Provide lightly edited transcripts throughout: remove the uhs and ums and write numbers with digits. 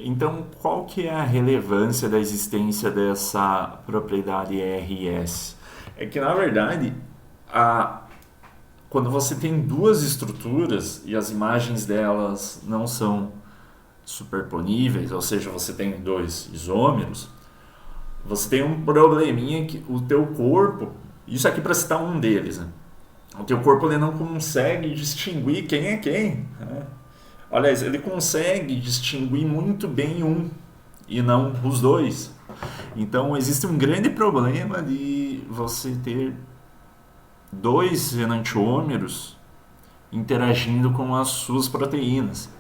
Então, qual que é a relevância da existência dessa propriedade RS? É que, na verdade, a, quando você tem duas estruturas e as imagens delas não são superponíveis, ou seja, você tem dois isômeros, você tem um probleminha que o teu corpo, isso aqui para citar um deles, né? O teu corpo ele não consegue distinguir quem é quem, né? Aliás, ele consegue distinguir muito bem um e não os dois. Então existe um grande problema de você ter dois enantiômeros interagindo com as suas proteínas.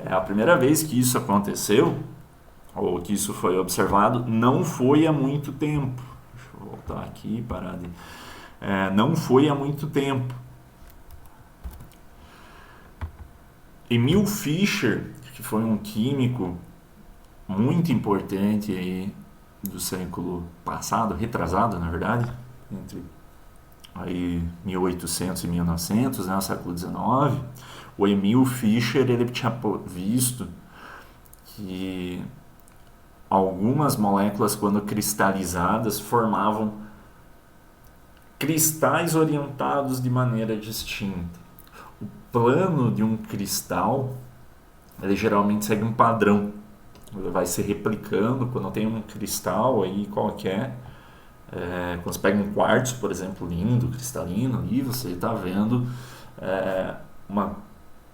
É a primeira vez que isso aconteceu, ou que isso foi observado, não foi há muito tempo. Deixa eu voltar aqui, parar de... não foi há muito tempo. Emil Fischer, que foi um químico muito importante aí do século passado, retrasado na verdade, entre aí 1800 e 1900, né, no século XIX, o Emil Fischer ele tinha visto que algumas moléculas, quando cristalizadas, formavam cristais orientados de maneira distinta. O plano de um cristal, ele geralmente segue um padrão. Ele vai se replicando quando tem um cristal aí qualquer. Quando você pega um quartzo, por exemplo, lindo, cristalino, ali você está vendo uma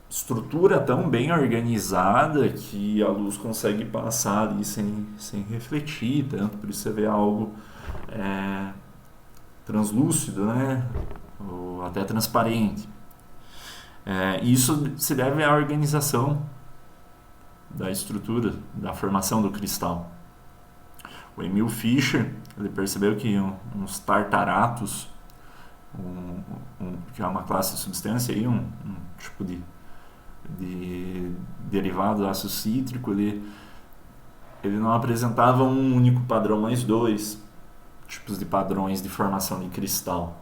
estrutura tão bem organizada que a luz consegue passar ali sem refletir tanto, por isso você vê algo translúcido, né? Ou até transparente. Isso se deve à organização da estrutura, da formação do cristal. O Emil Fischer ele percebeu que uns tartaratos, que é uma classe de substância, aí, um tipo de derivado do ácido cítrico, ele não apresentava um único padrão, mas dois tipos de padrões de formação de cristal.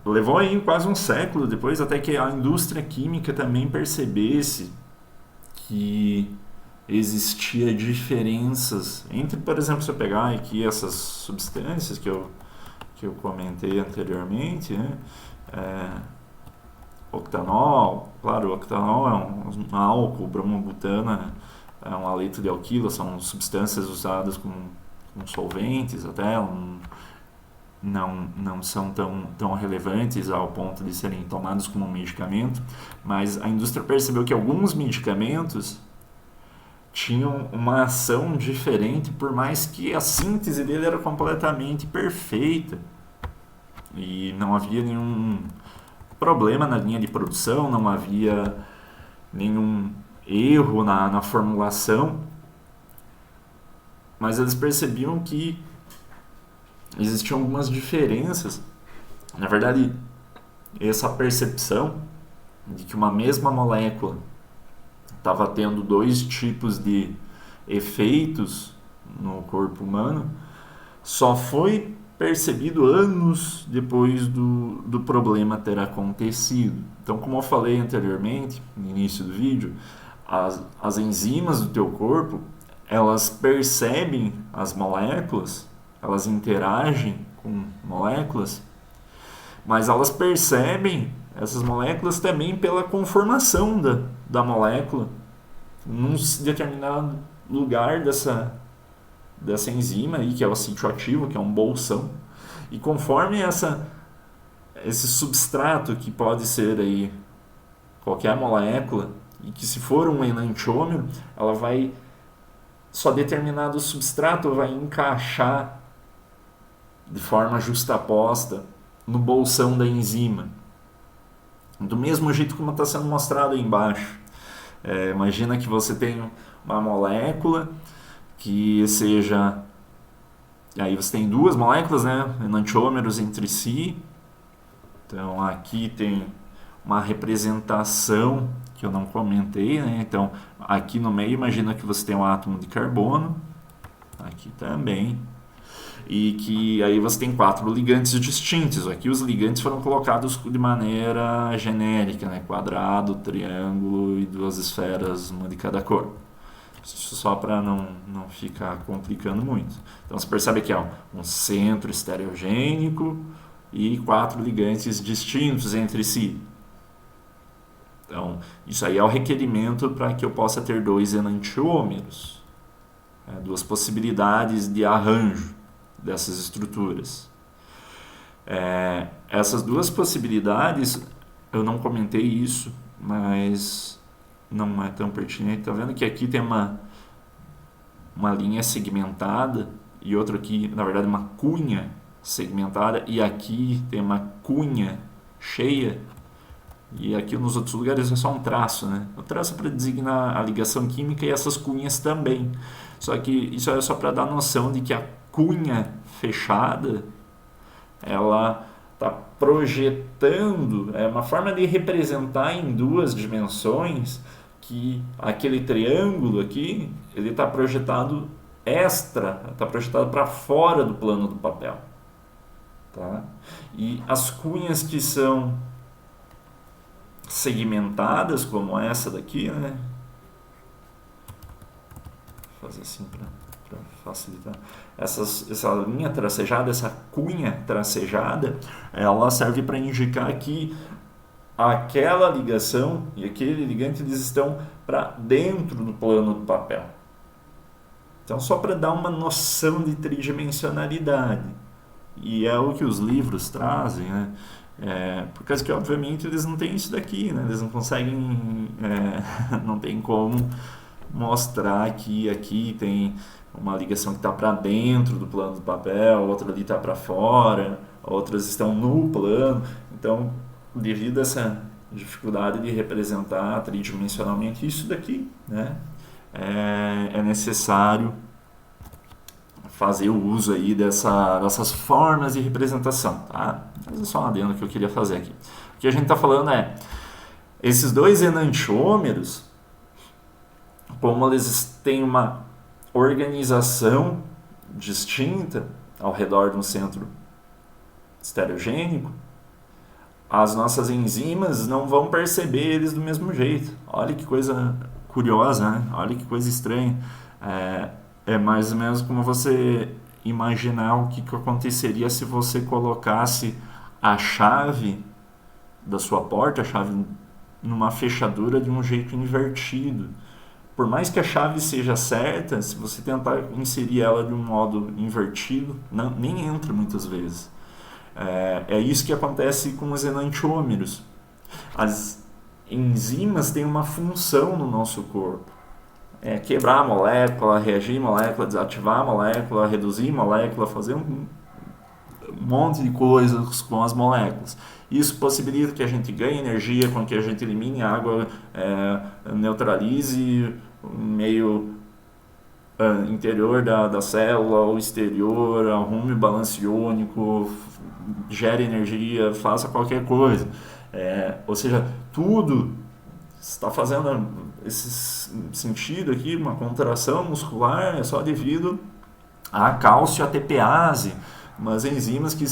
Levou aí quase um século depois até que a indústria química também percebesse que existia diferenças entre, por exemplo, se eu pegar aqui essas substâncias que eu comentei anteriormente, né? Octanol, claro, o octanol é um álcool, bromobutana é um haleto de alquila, são substâncias usadas como solventes até, não são tão relevantes ao ponto de serem tomados como um medicamento, mas a indústria percebeu que alguns medicamentos tinham uma ação diferente, por mais que a síntese dele era completamente perfeita e não havia nenhum problema na linha de produção, não havia nenhum erro na formulação, mas eles percebiam que existiam algumas diferenças. Na verdade, essa percepção de que uma mesma molécula estava tendo dois tipos de efeitos no corpo humano só foi percebido anos depois do problema ter acontecido. Então, como eu falei anteriormente, no início do vídeo, as enzimas do teu corpo, elas percebem as moléculas, elas interagem com moléculas, mas elas percebem essas moléculas também pela conformação da molécula num determinado lugar dessa enzima aí, que é o sítio ativo, que é um bolsão, e conforme esse substrato, que pode ser aí qualquer molécula, e que se for um enantiômero, ela vai, só determinado substrato vai encaixar de forma justaposta no bolsão da enzima, do mesmo jeito como está sendo mostrado aí embaixo. Imagina que você tem uma molécula que seja... Aí você tem duas moléculas, né, enantiômeros entre si. Então aqui tem uma representação que eu não comentei, né? Então aqui no meio, imagina que você tem um átomo de carbono. Aqui também. E que aí você tem 4 ligantes distintos. Aqui os ligantes foram colocados de maneira genérica, né? Quadrado, triângulo e 2 esferas, uma de cada cor. Só para não ficar complicando muito. Então você percebe que é um centro estereogênico e 4 ligantes distintos entre si. Então, isso aí é o requerimento para que eu possa ter 2 enantiômeros. 2 possibilidades de arranjo dessas estruturas. Essas 2 possibilidades, eu não comentei isso, mas não é tão pertinente. Está vendo que aqui tem uma linha segmentada e outra aqui, na verdade, uma cunha segmentada, e aqui tem uma cunha cheia, e aqui nos outros lugares é só um traço, né? O traço é para designar a ligação química e essas cunhas também. Só que isso é só para dar noção de que a cunha fechada, ela está projetando, é uma forma de representar em 2 dimensões que aquele triângulo aqui, ele está projetado está projetado para fora do plano do papel. Tá? E as cunhas que são segmentadas, como essa daqui, né? Vou fazer assim para facilitar. Essa linha tracejada, essa cunha tracejada, ela serve para indicar que aquela ligação e aquele ligante, eles estão para dentro do plano do papel. Então, só para dar uma noção de tridimensionalidade. E é o que os livros trazem, né? Por causa que, obviamente, eles não têm isso daqui, né? Eles não conseguem, não tem como mostrar que aqui tem uma ligação que está para dentro do plano do papel, outra ali está para fora, outras estão no plano. Então, devido a essa dificuldade de representar tridimensionalmente isso daqui, né? É necessário fazer o uso aí dessas formas de representação, tá? Mas é só um adendo que eu queria fazer aqui. O que a gente está falando esses 2 enantiômeros, como eles têm uma organização distinta ao redor de um centro estereogênico, as nossas enzimas não vão perceber eles do mesmo jeito. Olha que coisa curiosa, né? Olha que coisa estranha. É mais ou menos como você imaginar o que aconteceria se você colocasse a chave da sua porta, a chave numa fechadura de um jeito invertido. Por mais que a chave seja certa, se você tentar inserir ela de um modo invertido, nem entra muitas vezes. É isso que acontece com os enantiômeros. As enzimas têm uma função no nosso corpo. Quebrar a molécula, reagir a molécula, desativar a molécula, reduzir a molécula, fazer um monte de coisas com as moléculas. Isso possibilita que a gente ganhe energia, com que a gente elimine água, neutralize o meio interior da célula, ou exterior, arrume o balanço iônico, gere energia, faça qualquer coisa. Ou seja, tudo está fazendo esse sentido aqui, uma contração muscular, é só devido a cálcio ATPase, umas enzimas que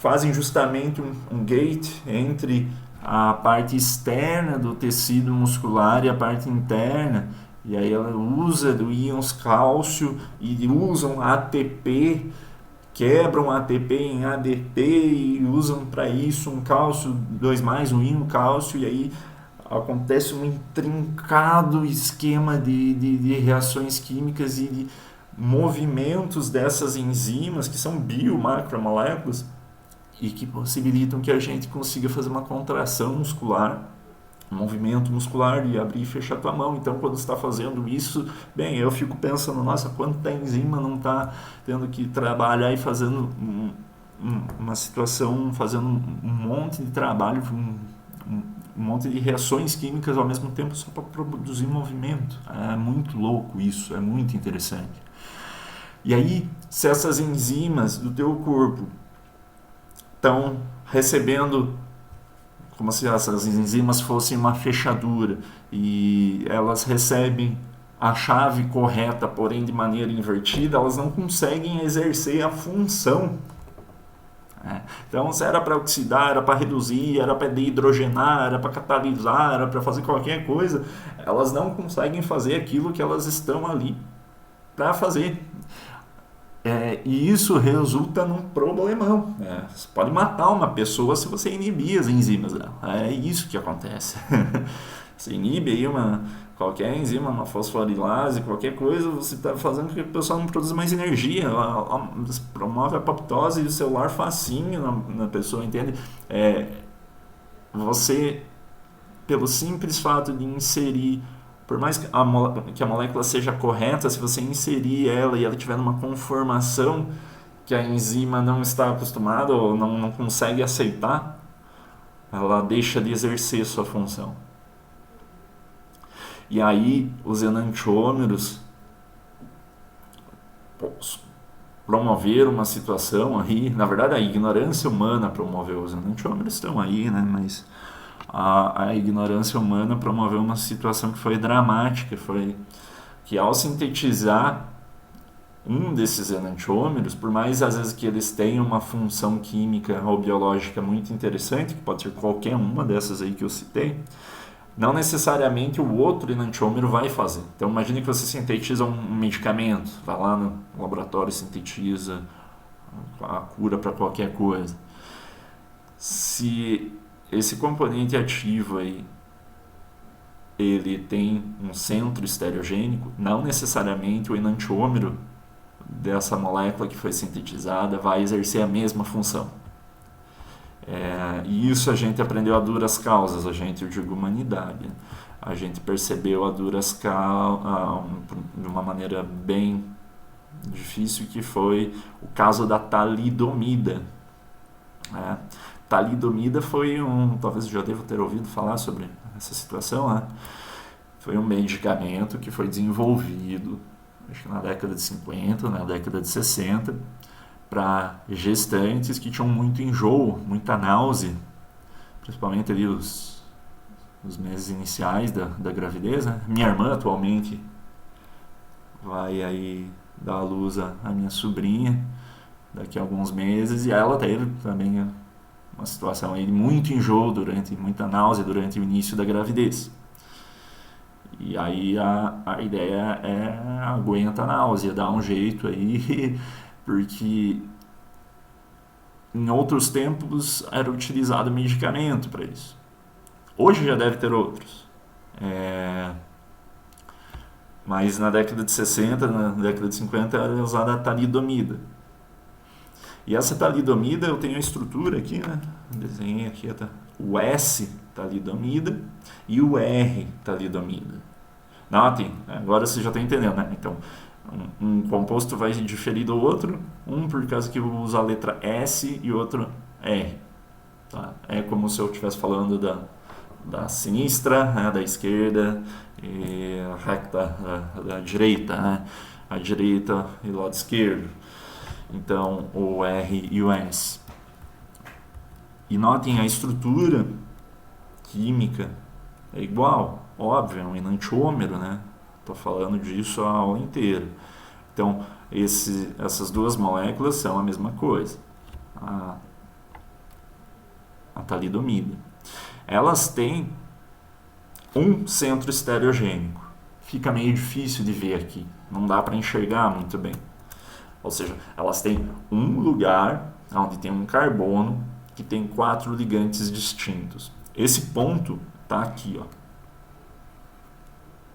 fazem justamente um gate entre a parte externa do tecido muscular e a parte interna, e aí ela usa do íons cálcio e usam ATP, quebram ATP em ADP e usam para isso um cálcio 2+, um íon cálcio, e aí acontece um intrincado esquema de reações químicas e de movimentos dessas enzimas, que são biomacromoléculas, e que possibilitam que a gente consiga fazer uma contração muscular, um movimento muscular de abrir e fechar a tua mão. Então, quando você está fazendo isso, bem, eu fico pensando, nossa, quanta enzima não está tendo que trabalhar e fazendo uma situação, fazendo um monte de trabalho, um monte de reações químicas ao mesmo tempo só para produzir movimento. É muito louco isso, é muito interessante. E aí, se essas enzimas do teu corpo estão recebendo, como se essas enzimas fossem uma fechadura, e elas recebem a chave correta, porém de maneira invertida, elas não conseguem exercer a função. Então, se era para oxidar, era para reduzir, era para dehidrogenar, era para catalisar, era para fazer qualquer coisa, elas não conseguem fazer aquilo que elas estão ali para fazer. E isso resulta num problemão. Você pode matar uma pessoa se você inibir as enzimas dela. É isso que acontece. Você inibe aí qualquer enzima, uma fosforilase, qualquer coisa, você está fazendo com que a pessoa não produza mais energia. Ela promove a apoptose celular facinho na pessoa, entende? Você, pelo simples fato de inserir, por mais que a molécula seja correta, se você inserir ela e ela estiver numa conformação que a enzima não está acostumada ou não consegue aceitar, ela deixa de exercer sua função. E aí os enantiômeros promoveram uma situação aí, na verdade a ignorância humana promoveu, os enantiômeros estão aí, né? Mas a ignorância humana promoveu uma situação que foi dramática, foi que ao sintetizar um desses enantiômeros, por mais às vezes que eles tenham uma função química ou biológica muito interessante, que pode ser qualquer uma dessas aí que eu citei, não necessariamente o outro enantiômero vai fazer. Então imagine que você sintetiza um medicamento, vai lá no laboratório e sintetiza a cura para qualquer coisa. Se esse componente ativo aí ele tem um centro estereogênico, não necessariamente o enantiômero dessa molécula que foi sintetizada vai exercer a mesma função. E isso a gente aprendeu a duras causas, eu digo humanidade. A gente percebeu a duras causas de uma maneira bem difícil, que foi o caso da talidomida. Talidomida foi talvez já deva ter ouvido falar sobre essa situação, né? Foi um medicamento que foi desenvolvido, acho que na década de 50, na década de 60, para gestantes que tinham muito enjoo, muita náusea, principalmente ali os meses iniciais da gravidez, né? Minha irmã atualmente vai aí dar à luz a minha sobrinha daqui a alguns meses, e ela teve também uma situação aí de muito enjoo, muita náusea durante o início da gravidez. E aí a ideia aguenta a náusea, dá um jeito aí, porque em outros tempos era utilizado medicamento para isso. Hoje já deve ter outros. Mas na década de 60, na década de 50 era usada a talidomida. E essa talidomida, eu tenho a estrutura aqui, né? Desenhei aqui o S-talidomida e o R-talidomida. Notem, agora você já está entendendo, né? Então, um composto vai diferir do outro, por causa que usa a letra S e o outro R. Tá? É como se eu estivesse falando da sinistra, né? Da esquerda, e a recta da direita, né? A direita e o lado esquerdo. Então, o R e o S. E notem, a estrutura química é igual, óbvio, é um enantiômero, né? Estou falando disso a aula inteira. Então, essas duas moléculas são a mesma coisa. A talidomida. Elas têm um centro estereogênico. Fica meio difícil de ver aqui. Não dá para enxergar muito bem. Ou seja, elas têm um lugar onde tem um carbono que tem 4 ligantes distintos. Esse ponto está aqui, ó.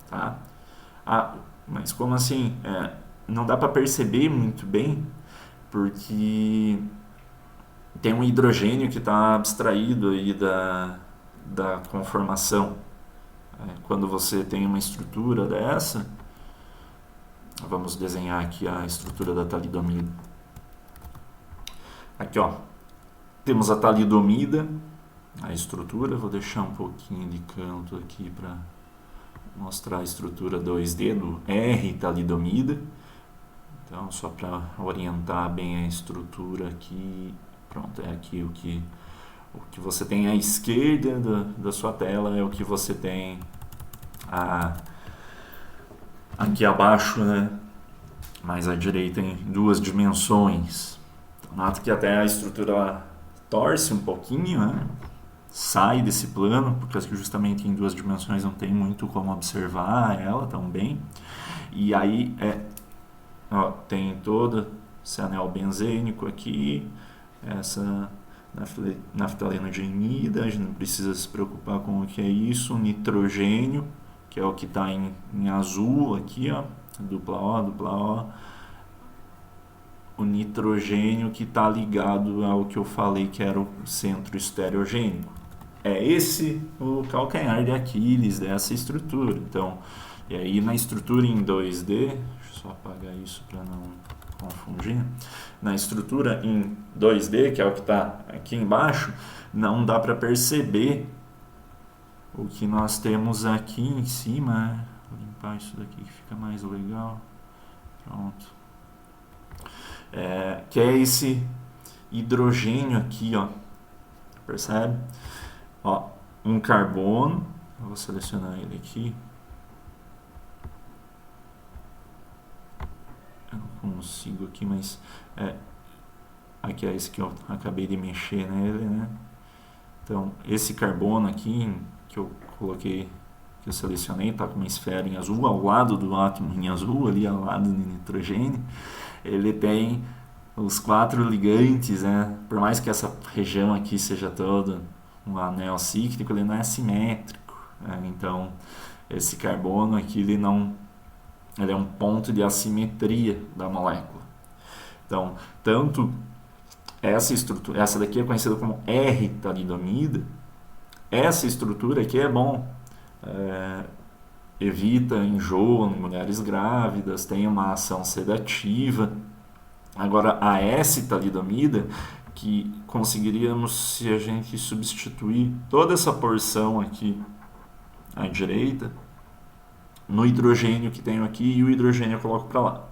Tá? Mas como assim? Não dá para perceber muito bem, porque tem um hidrogênio que está abstraído aí da conformação. Quando você tem uma estrutura dessa, vamos desenhar aqui a estrutura da talidomida. Aqui, ó, temos a talidomida, a estrutura. Vou deixar um pouquinho de canto aqui para mostrar a estrutura 2D do R-talidomida. Então, só para orientar bem a estrutura aqui. Pronto, é aqui o que você tem à esquerda da sua tela, é o que você tem aqui abaixo, né, mais à direita, em 2 dimensões. Então, nota que até a estrutura torce um pouquinho, né, sai desse plano, porque justamente em 2 dimensões não tem muito como observar ela tão bem. E aí tem todo esse anel benzênico aqui, essa naftaleno-diimida, a gente não precisa se preocupar com o que é isso, nitrogênio, que é o que está em azul aqui, ó, dupla O, o nitrogênio que está ligado ao que eu falei que era o centro estereogênico. É esse o calcanhar de Aquiles dessa estrutura. Então, e aí na estrutura em 2D, deixa eu só apagar isso para não confundir. Na estrutura em 2D, que é o que está aqui embaixo, não dá para perceber o que nós temos aqui em cima. Vou limpar isso daqui que fica mais legal. Pronto. Que é esse hidrogênio aqui, ó. Percebe? Ó, um carbono. Eu vou selecionar ele aqui. Eu não consigo aqui, mas aqui é esse que eu acabei de mexer nele, né? Então, esse carbono aqui que eu coloquei, que eu selecionei, tá com uma esfera em azul, ao lado do átomo em azul, ali ao lado do nitrogênio, ele tem os 4 ligantes, né? Por mais que essa região aqui seja toda um anel cíclico, ele não é simétrico, né? Então, esse carbono aqui, ele é um ponto de assimetria da molécula. Então, tanto essa estrutura, essa daqui é conhecida como R-talidomida. Essa estrutura aqui é bom, evita enjoo em mulheres grávidas, tem uma ação sedativa. Agora, a S-talidomida, que conseguiríamos, se a gente substituir toda essa porção aqui à direita, no hidrogênio que tenho aqui, e o hidrogênio eu coloco para lá.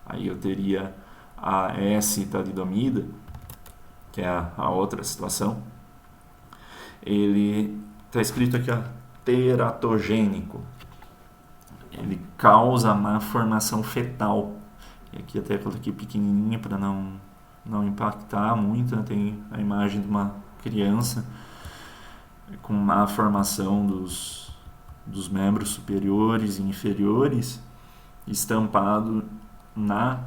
Aí eu teria a S-talidomida, que é a outra situação. Ele está escrito aqui, ó, teratogênico. Ele causa má formação fetal. E aqui até coloquei pequenininha para não impactar muito, né? Tem a imagem de uma criança com má formação dos membros superiores e inferiores estampado na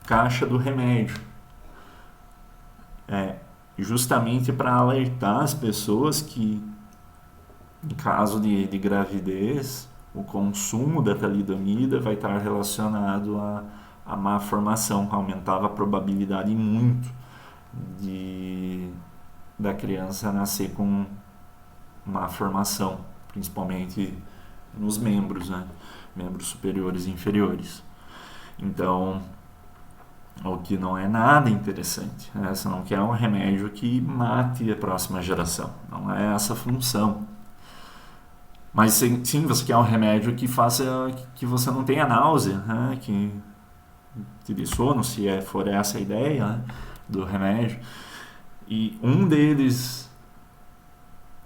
caixa do remédio. Justamente para alertar as pessoas que, em caso de gravidez, o consumo da talidomida vai estar relacionado a má formação, aumentava a probabilidade muito da criança nascer com má formação, principalmente nos membros, né? Membros superiores e inferiores. Então, o que não é nada interessante, né? Você não quer um remédio que mate a próxima geração, não é essa a função. Mas sim, você quer um remédio que faça que você não tenha náusea, né? Que te dê sono, se for essa a ideia, né, do remédio. E um deles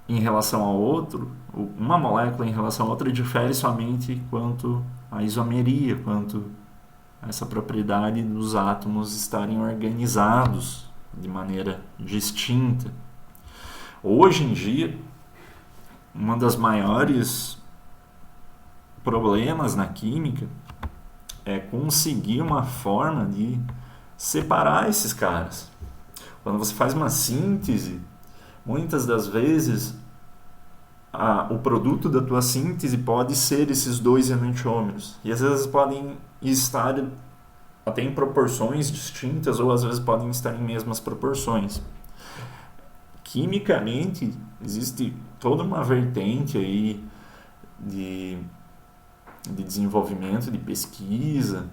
em relação ao outro, uma molécula em relação a outra difere somente quanto à isomeria, quanto a essa propriedade dos átomos estarem organizados de maneira distinta. Hoje em dia, um dos maiores problemas na química é conseguir uma forma de separar esses caras. Quando você faz uma síntese, muitas das vezes o produto da tua síntese pode ser esses 2 enantiômeros. E às vezes podem estar até em proporções distintas, ou às vezes podem estar em mesmas proporções. Quimicamente, existe toda uma vertente aí de desenvolvimento, de pesquisa,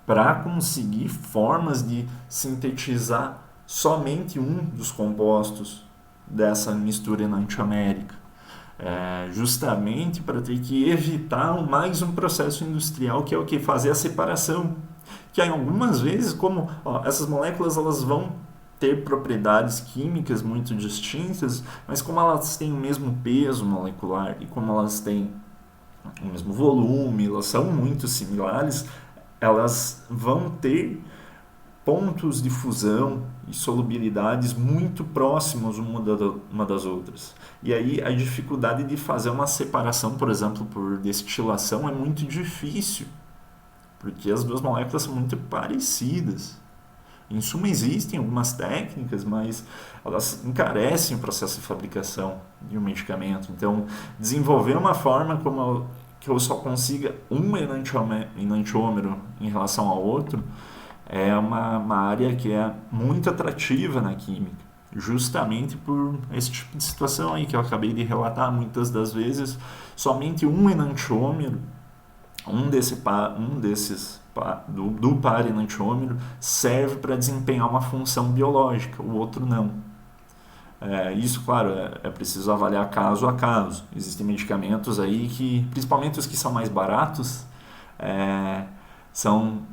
para conseguir formas de sintetizar somente um dos compostos dessa mistura enantiomérica. Justamente para ter que evitar mais um processo industrial, que é o que? Fazer a separação. Que algumas vezes, como essas moléculas elas vão ter propriedades químicas muito distintas, mas como elas têm o mesmo peso molecular e como elas têm o mesmo volume, elas são muito similares, elas vão ter pontos de fusão e solubilidades muito próximos uma das outras. E aí a dificuldade de fazer uma separação, por exemplo, por destilação é muito difícil, porque as duas moléculas são muito parecidas. Em suma, existem algumas técnicas, mas elas encarecem o processo de fabricação de um medicamento. Então, desenvolver uma forma que eu só consiga um enantiômero em relação ao outro é uma área que é muito atrativa na química, justamente por esse tipo de situação aí que eu acabei de relatar. Muitas das vezes, somente um enantiômero, um desses do par enantiômero serve para desempenhar uma função biológica, o outro não. Isso, claro, é preciso avaliar caso a caso. Existem medicamentos aí que, principalmente os que são mais baratos, são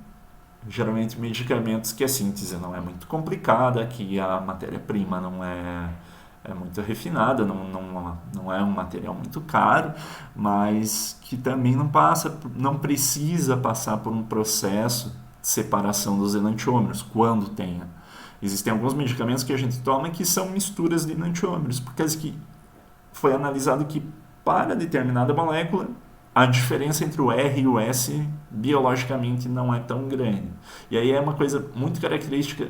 geralmente medicamentos que a síntese não é muito complicada, que a matéria-prima não é muito refinada, não é um material muito caro, mas que também não precisa passar por um processo de separação dos enantiômeros, quando tenha. Existem alguns medicamentos que a gente toma que são misturas de enantiômeros, porque foi analisado que para determinada molécula a diferença entre o R e o S biologicamente não é tão grande. E aí é uma coisa muito característica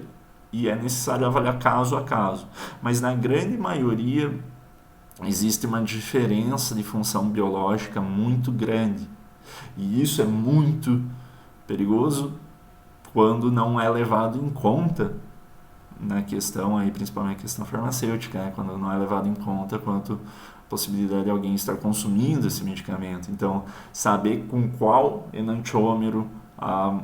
e é necessário avaliar caso a caso. Mas na grande maioria existe uma diferença de função biológica muito grande. E isso é muito perigoso quando não é levado em conta na questão, aí, principalmente a questão farmacêutica, né? Quando não é levado em conta quanto possibilidade de alguém estar consumindo esse medicamento. Então, saber com qual enantiômero a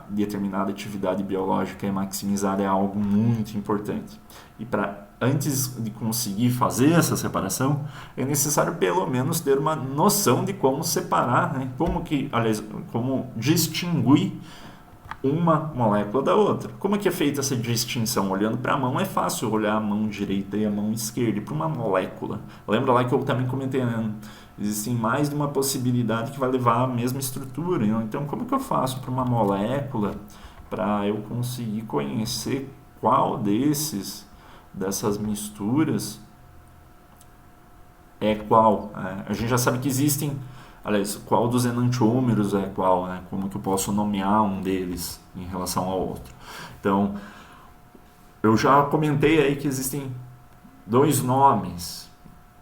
determinada atividade biológica é maximizada é algo muito importante. E antes de conseguir fazer essa separação, é necessário pelo menos ter uma noção de como separar, né? Como distinguir uma molécula da outra. Como é que é feita essa distinção? Olhando para a mão é fácil olhar a mão direita e a mão esquerda. E para uma molécula, lembra lá que eu também comentei, né? Existem mais de uma possibilidade que vai levar à mesma estrutura. Então, como que eu faço para uma molécula para eu conseguir conhecer qual dessas misturas é qual? A gente já sabe que existem. Aliás, qual dos enantiômeros é qual, né? Como que eu posso nomear um deles em relação ao outro? Então, eu já comentei aí que existem dois nomes,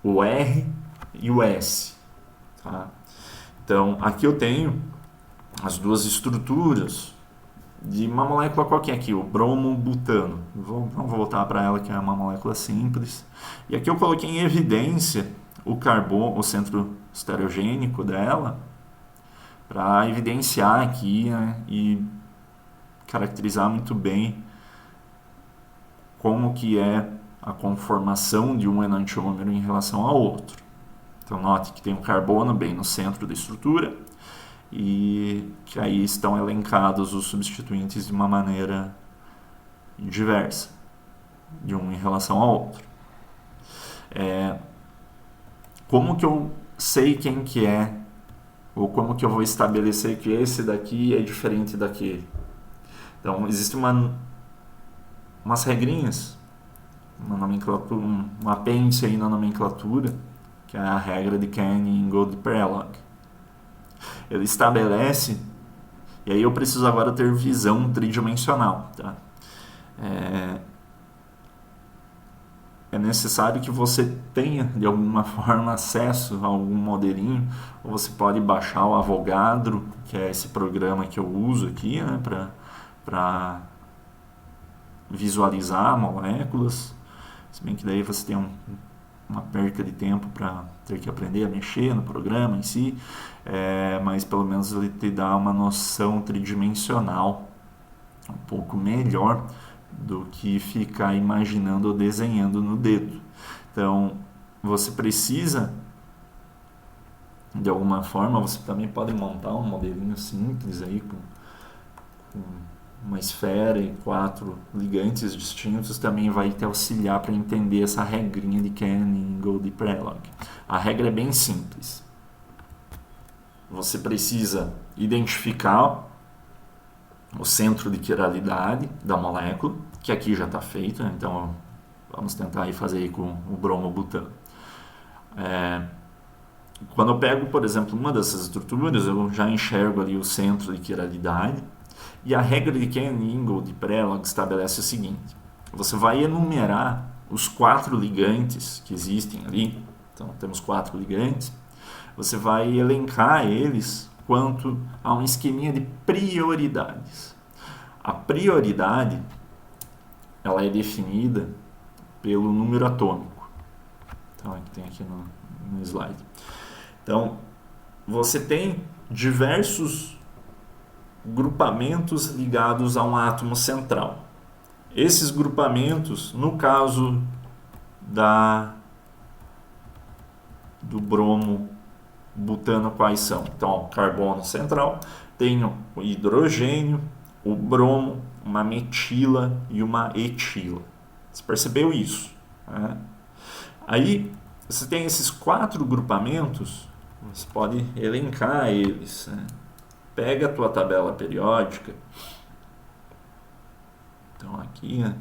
o R e o S. Tá? Então, aqui eu tenho as duas estruturas de uma molécula qualquer aqui, o bromobutano. Vamos voltar para ela, que é uma molécula simples. E aqui eu coloquei em evidência o carbono, o centro estereogênico dela, para evidenciar aqui, né, e caracterizar muito bem como que é a conformação de um enantiômero em relação ao outro. Então note que tem um carbono bem no centro da estrutura e que aí estão elencados os substituintes de uma maneira diversa, de um em relação ao outro. Como que eu sei quem que é, ou como que eu vou estabelecer que esse daqui é diferente daquele? Então, existe umas regrinhas, uma nomenclatura, um apêndice aí na nomenclatura, que é a regra de Canning-Gold-Prelog. Ele estabelece, e aí eu preciso agora ter visão tridimensional, tá? É necessário que você tenha, de alguma forma, acesso a algum modelinho, ou você pode baixar o Avogadro, que é esse programa que eu uso aqui, né, para visualizar moléculas, se bem que daí você tem uma perca de tempo para ter que aprender a mexer no programa em si, mas pelo menos ele te dá uma noção tridimensional um pouco melhor do que ficar imaginando ou desenhando no dedo. Então, você precisa, de alguma forma, você também pode montar um modelinho simples aí com uma esfera e 4 ligantes distintos, também vai te auxiliar para entender essa regrinha de Canning-Gold-Prelog. A regra é bem simples. você precisa identificar o centro de quiralidade da molécula, que aqui já está feito, né? Então vamos tentar aí fazer aí com o bromobutano. Quando eu pego, por exemplo, uma dessas estruturas, eu já enxergo ali o centro de quiralidade, e a regra de Kern-Ingold de Prelog estabelece o seguinte: você vai enumerar os 4 ligantes que existem ali, então temos 4 ligantes, você vai elencar eles quanto a um esqueminha de prioridades. A prioridade, ela é definida pelo número atômico. Então, aqui tem aqui no slide. Então, você tem diversos grupamentos ligados a um átomo central. Esses grupamentos, no caso do bromo butano, quais são? Então, ó, carbono central, tenho o hidrogênio, o bromo, uma metila e uma etila. Você percebeu isso? Né? Aí, você tem esses 4 grupamentos, você pode elencar eles. Né? Pega a tua tabela periódica, então aqui, né?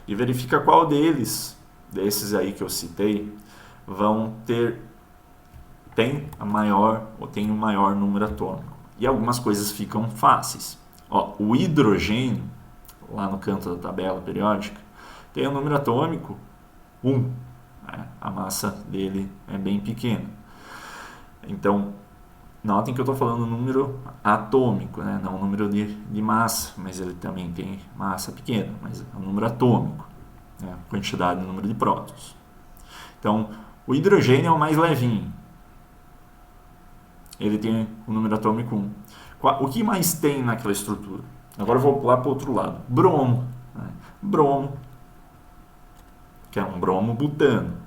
E verifica qual desses aí que eu citei, tem o maior número atômico. E algumas coisas ficam fáceis. Ó, o hidrogênio, lá no canto da tabela periódica, tem o número atômico 1. Né? A massa dele é bem pequena. Então, notem que eu estou falando número atômico, né? Não número de massa, mas ele também tem massa pequena, mas é um número atômico, né? Quantidade, número de prótons. Então, o hidrogênio é o mais levinho. Ele tem o número atômico 1. O que mais tem naquela estrutura? Agora eu vou pular para o outro lado. Bromo. Né? Bromo, que é um bromo butano,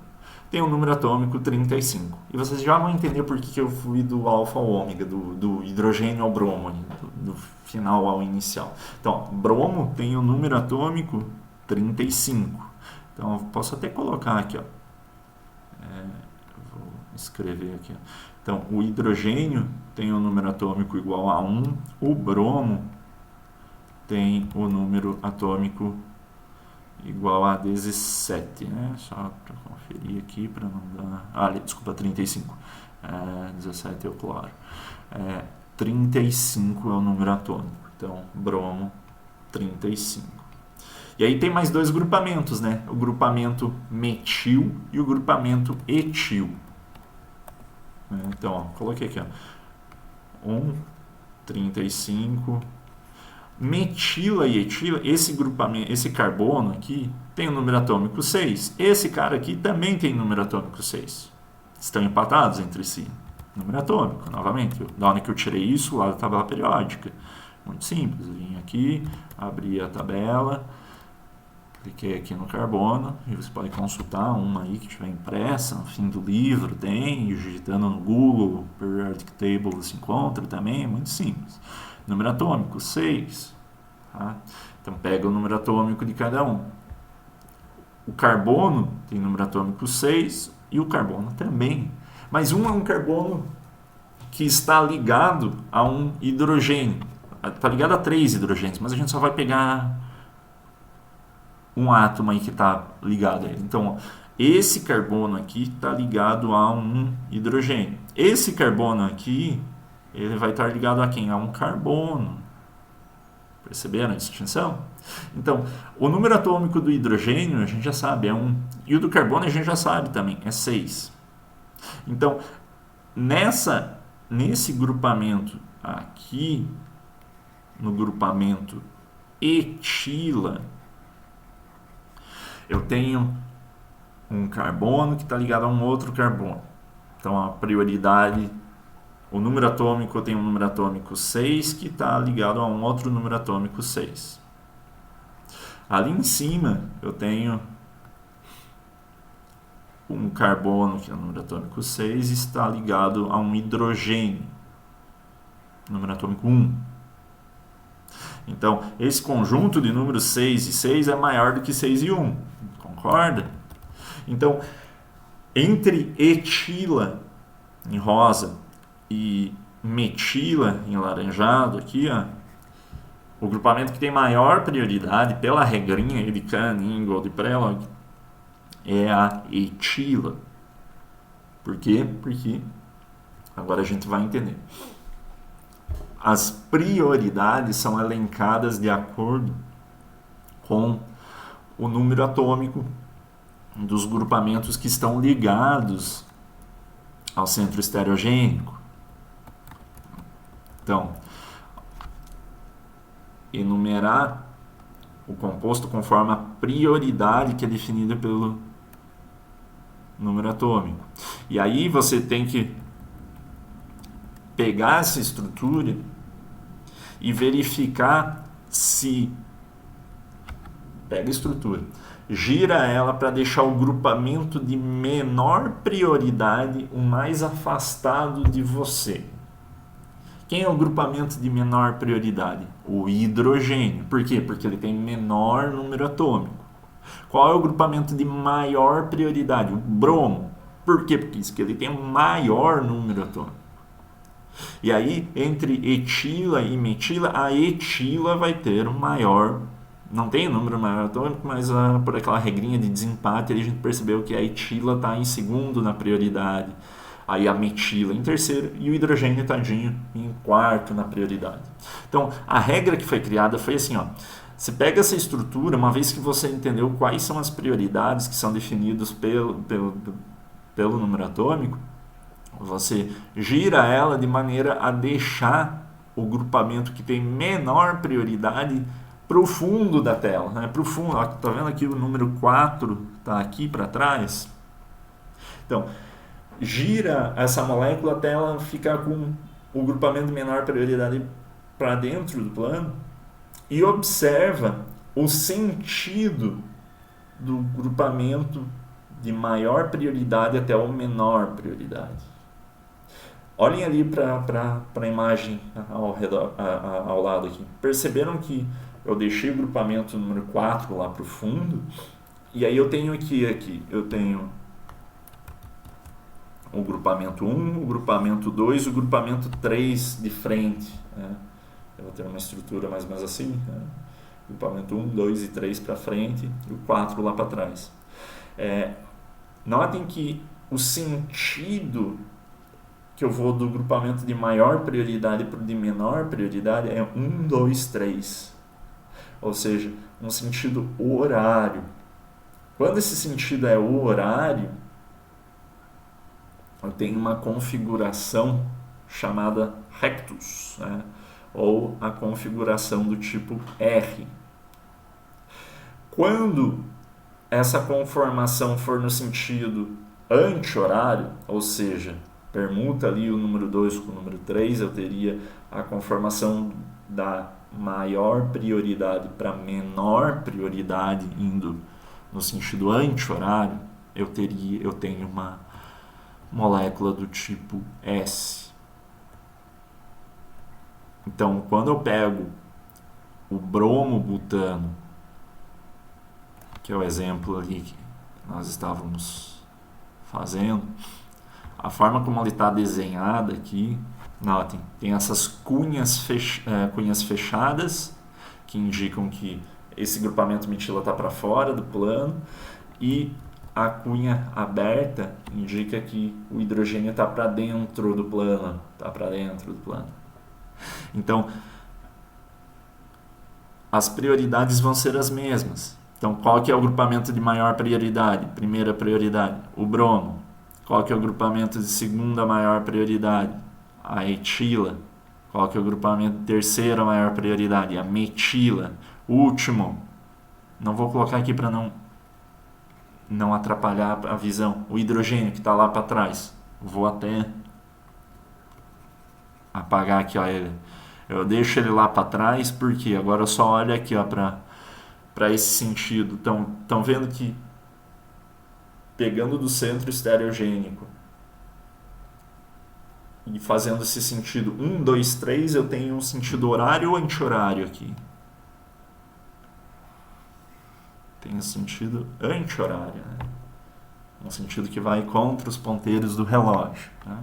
tem um número atômico 35. E vocês já vão entender por que eu fui do alfa ao ômega, do hidrogênio ao bromo, do final ao inicial. Então, bromo tem o número atômico 35. Então, eu posso até colocar aqui, ó. Vou escrever aqui, ó. Então, o hidrogênio tem o número atômico igual a 1, o bromo tem o número atômico igual a 17, né? Só para conferir aqui, para não dar... desculpa, 35. 17 é o cloro. 35 é o número atômico. Então, bromo, 35. E aí tem mais 2 grupamentos, né? O grupamento metil e o grupamento etil. Então, ó, coloquei aqui, ó. 35... Metila e etila, esse grupamento, esse carbono aqui tem o número atômico 6. Esse cara aqui também tem número atômico 6. Estão empatados entre si. Número atômico, novamente. Da onde que eu tirei isso? Lá da tabela periódica. Muito simples. Eu vim aqui, abri a tabela, cliquei aqui no carbono e você pode consultar uma aí que tiver impressa no fim do livro, tem, digitando no Google, Periodic Table se encontra também, é muito simples. Número atômico 6. Tá? Então pega o número atômico de cada um. O carbono tem número atômico 6 e o carbono também. Mas um é um carbono que está ligado a um hidrogênio. Está ligado a 3 hidrogênios, mas a gente só vai pegar um átomo aí que está ligado a ele. Então, esse carbono aqui está ligado a um hidrogênio. Esse carbono aqui, ele vai estar ligado a quem? A um carbono. Perceberam a distinção? Então, o número atômico do hidrogênio a gente já sabe, é 1. E o do carbono a gente já sabe também, é 6. Então, nesse grupamento aqui, no grupamento etila, eu tenho um carbono que está ligado a um outro carbono. Então, a prioridade... O número atômico, eu tenho um número atômico 6 que está ligado a um outro número atômico 6. Ali em cima, eu tenho um carbono, que é o número atômico 6, está ligado a um hidrogênio, número atômico 1. Então, esse conjunto de números 6 e 6 é maior do que 6 e 1. Concorda? Então, entre etila, em rosa, e metila, em laranjado aqui, ó, o grupamento que tem maior prioridade, pela regrinha de Kahn, Ingold e Prelog, é a etila. Por quê? Porque agora a gente vai entender. As prioridades são elencadas de acordo com o número atômico dos grupamentos que estão ligados ao centro estereogênico. Então, enumerar o composto conforme a prioridade que é definida pelo número atômico. E aí você tem que pegar essa estrutura e verificar se... Pega a estrutura, gira ela para deixar o grupamento de menor prioridade o mais afastado de você. Quem é o grupamento de menor prioridade? O hidrogênio. Por quê? Porque ele tem menor número atômico. Qual é o grupamento de maior prioridade? O bromo. Por quê? Porque ele tem maior número atômico. E aí, entre etila e metila, a etila vai ter o maior, não tem número maior atômico, mas por aquela regrinha de desempate, a gente percebeu que a etila está em segundo na prioridade, aí a metila em terceiro e o hidrogênio tadinho em quarto na prioridade. Então, a regra que foi criada foi assim, ó, você pega essa estrutura, uma vez que você entendeu quais são as prioridades que são definidas pelo número atômico, você gira ela de maneira a deixar o grupamento que tem menor prioridade para o fundo da tela, né? Para o fundo, tá vendo aqui o número 4 está aqui para trás? Então, gira essa molécula até ela ficar com o grupamento de menor prioridade para dentro do plano e observa o sentido do grupamento de maior prioridade até o menor prioridade. Olhem ali para a imagem ao lado aqui. Perceberam que eu deixei o grupamento número 4 lá para o fundo? E aí eu tenho aqui eu tenho o grupamento 1, o grupamento 2 e o grupamento 3 de frente. Né? Eu vou ter uma estrutura mais ou menos assim. Né? Grupamento 1, 2 e 3 para frente e o 4 lá para trás. Notem que o sentido que eu vou do grupamento de maior prioridade para o de menor prioridade é 1, 2, 3. Ou seja, um sentido horário. Quando esse sentido é horário, eu tenho uma configuração chamada rectus, né? Ou a configuração do tipo R. Quando essa conformação for no sentido anti-horário, ou seja, permuta ali o número 2 com o número 3, eu teria a conformação da maior prioridade para menor prioridade indo no sentido anti-horário, eu tenho uma molécula do tipo S. Então, quando eu pego o bromo-butano, que é o exemplo ali que nós estávamos fazendo, a forma como ele está desenhada aqui, notem, tem essas cunhas fechadas, que indicam que esse grupamento metila está para fora do plano, e a cunha aberta indica que o hidrogênio está para dentro do plano. Então, as prioridades vão ser as mesmas. Então, qual que é o grupamento de maior prioridade? Primeira prioridade, o bromo. Qual que é o grupamento de segunda maior prioridade? A etila. Qual que é o grupamento de terceira maior prioridade? A metila. Último, não vou colocar aqui para não atrapalhar a visão, o hidrogênio que está lá para trás. Vou até apagar aqui, ó, ele. Eu deixo ele lá para trás porque agora eu só olho aqui para esse sentido. Estão vendo que pegando do centro estereogênico e fazendo esse sentido 1, 2, 3, eu tenho um sentido horário ou anti-horário aqui? Tem um sentido anti-horário, né? Um sentido que vai contra os ponteiros do relógio. Né?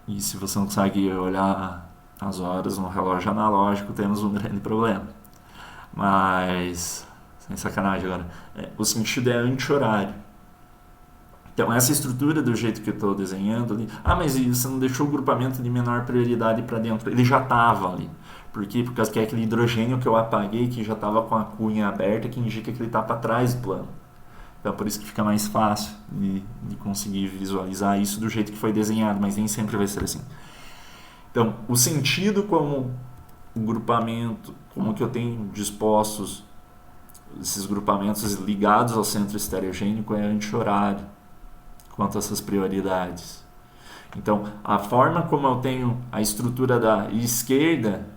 E se você não consegue olhar as horas no relógio analógico, temos um grande problema. Mas, sem sacanagem agora, o sentido é anti-horário. Então, essa estrutura do jeito que eu estou desenhando ali... Ah, mas você não deixou o grupamento de menor prioridade para dentro? Ele já estava ali. Por quê? Por causa que é aquele hidrogênio que eu apaguei, que já estava com a cunha aberta, que indica que ele está para trás do plano. Então, por isso que fica mais fácil de conseguir visualizar isso do jeito que foi desenhado, mas nem sempre vai ser assim. Então, o sentido como o grupamento, como que eu tenho dispostos esses grupamentos ligados ao centro estereogênico é anti-horário quanto a essas prioridades. Então, a forma como eu tenho a estrutura da esquerda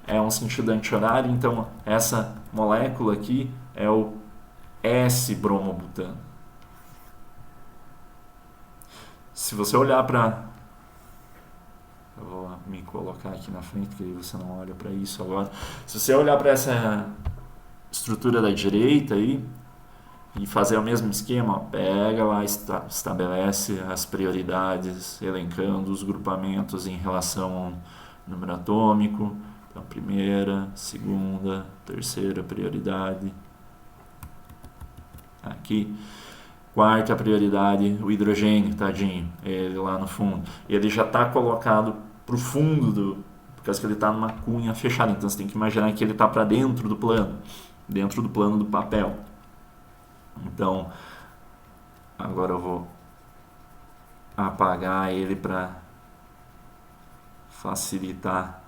é um sentido anti-horário, então essa molécula aqui é o S-bromobutano. Se você olhar para... Eu vou me colocar aqui na frente, porque você não olha para isso agora. Se você olhar para essa estrutura da direita aí e fazer o mesmo esquema, ó, pega lá, estabelece as prioridades, elencando os grupamentos em relação ao número atômico. Então, primeira, segunda, terceira prioridade. Aqui. Quarta prioridade, o hidrogênio, tadinho, ele lá no fundo. Ele já está colocado para o fundo, por causa que ele está numa cunha fechada. Então você tem que imaginar que ele está para dentro do plano do papel. Então, agora eu vou apagar ele para facilitar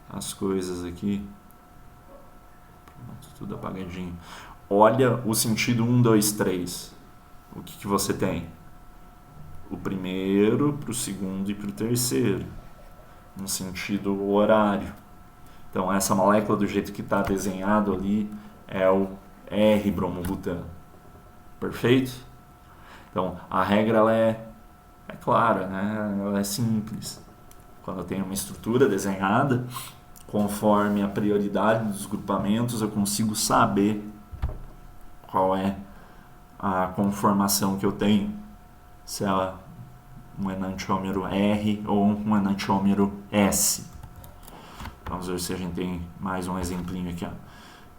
as coisas aqui. Pronto, tudo apagadinho. Olha o sentido 1, 2, 3. O que você tem? O primeiro para o segundo e para o terceiro. No sentido horário. Então, essa molécula, do jeito que está desenhado ali, é o R-bromobutano. Perfeito? Então, a regra ela é clara, né? Ela é simples. Quando eu tenho uma estrutura desenhada, conforme a prioridade dos grupamentos, eu consigo saber qual é a conformação que eu tenho, se é um enantiômero R ou um enantiômero S. Vamos ver se a gente tem mais um exemplinho aqui. Ó.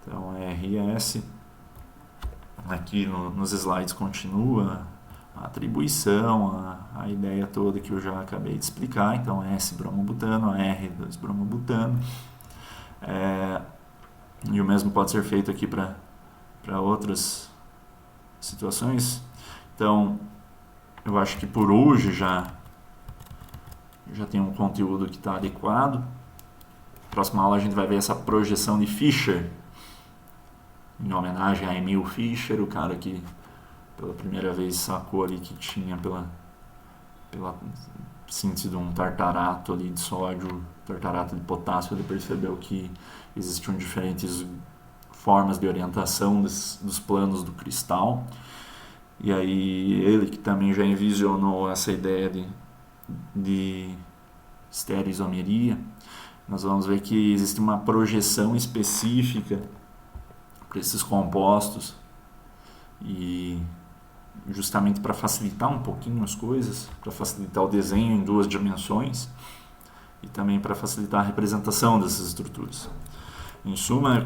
Então, R e S. Aqui nos slides continua a atribuição, a ideia toda que eu já acabei de explicar. Então, S-bromobutano, R, 2-bromobutano. E o mesmo pode ser feito aqui para outras situações. Então, eu acho que por hoje já tem um conteúdo que está adequado. Próxima aula a gente vai ver essa projeção de Fischer, em homenagem a Emil Fischer, o cara que pela primeira vez sacou ali que tinha pela síntese de um tartarato ali de sódio, tartarato de potássio, ele percebeu que existiam diferentes formas de orientação dos planos do cristal. E aí ele que também já envisionou essa ideia de estereoisomeria, nós vamos ver que existe uma projeção específica para esses compostos e justamente para facilitar um pouquinho as coisas, para facilitar o desenho em 2 dimensões e também para facilitar a representação dessas estruturas. Em suma,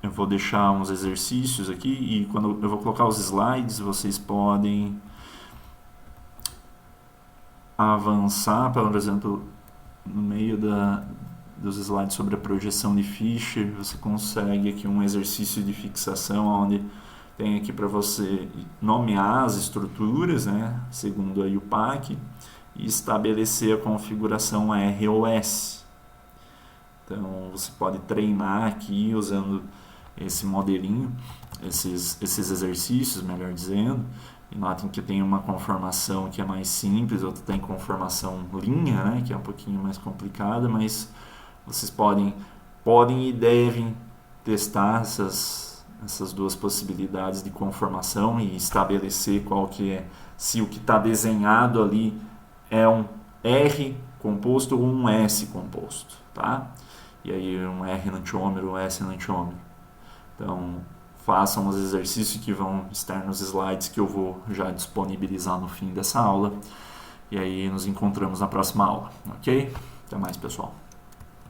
eu vou deixar uns exercícios aqui e quando eu vou colocar os slides, vocês podem avançar, por exemplo, no meio dos slides sobre a projeção de Fischer, você consegue aqui um exercício de fixação onde tem aqui para você nomear as estruturas, né, segundo aí o PAC, e estabelecer a configuração R ou S. Então você pode treinar aqui usando esse modelinho, esses exercícios, melhor dizendo, e notem que tem uma conformação que é mais simples, outra tem conformação linha, né, que é um pouquinho mais complicada, mas vocês podem e devem testar essas 2 possibilidades de conformação e estabelecer qual que é, se o que está desenhado ali é um R composto ou um S composto, tá? E aí um R enantiômero, um S enantiômero. Então, façam os exercícios que vão estar nos slides que eu vou já disponibilizar no fim dessa aula. E aí nos encontramos na próxima aula, ok? Até mais, pessoal.